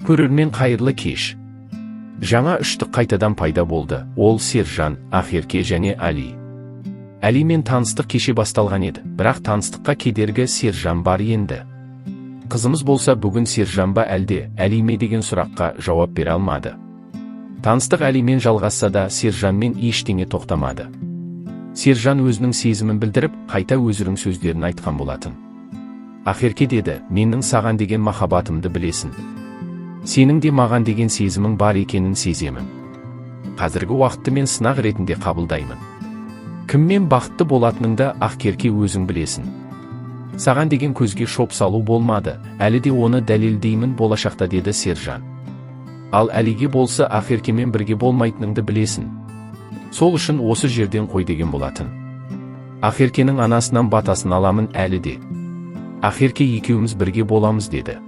Көрермен, қайырлы кеш. Жаңа үштік қайтадан пайда болды. Ол Сержан, Ақерке және Али. Алимен таныстық кеше басталған еді, бірақ таныстыққа кедергі Сержан бар енді. Қызымыз болса бүгін Сержан ба әлде Али ме деген сұраққа жауап бере алмады. Таныстық Алимен жалғасса да Сержанмен ештеңе тоқтамады. Сержан өзінің сезімін білдіріп, қайта өзінің сөздерін айтқан болатын. Ақерке деді, менің саған деген махаббатымды білесің. Сенің де маған деген сезімің бар екенін сеземін. Қазіргі уақытты мен сынақ ретінде қабылдаймын. Кіммен бақытты болатыныңды Ақерке өзің білесің. Саған деген көзге шоп салу болмады, әлі де оны дәлелдеймін болашақта, деді Сержан. Ал Алиге болса Ақеркемен бірге болмайтыныңды білесің. Сол үшін осы жерден қой деген болатын. Ақеркенің анасынан батасын аламын әлі де. Ақерке екеуміз бірге боламыз деді.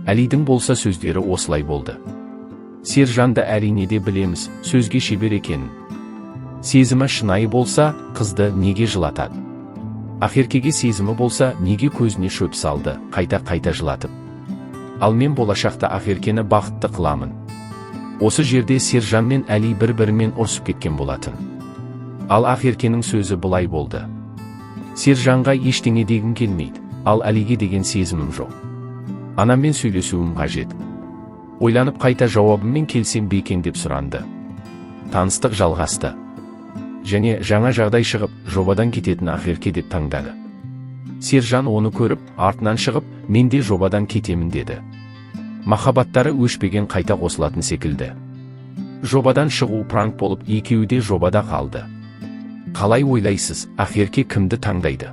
Алидің болса сөздері осылай болды. Сержанды әрине де білеміз, сөзге шебер екенін. Сезімі шынайы болса, қызды неге жылатады? Ақеркеге сезімі болса, неге көзіне шөп салды, қайта-қайта жылатып? Ал мен болашақта Ақеркені бақытты қыламын. Осы жерде Сержан мен Али бір-бірімен ұрсып кеткен болатын. Ал Ақеркенің сөзі былай болды. Сержанға ештеңе дегім келмейді, ал Алиге деген сезімім жоқ. Анаммен сөйлесуім қажет. Ойланып қайта жауабыммен келсем бе екен деп сұранды. Таныстық жалғасты. Және жаңа жағдай шығып, жобадан кететін Ақерке деп таңдады. Сержан оны көріп, артынан шығып, мен де жобадан кетемін деді. Махаббаттары өшпеген қайта қосылатын секілді. Жобадан шығу пранк болып, екеуі де жобада қалды. Қалай ойлайсыз, Ақерке кімді таңдайды?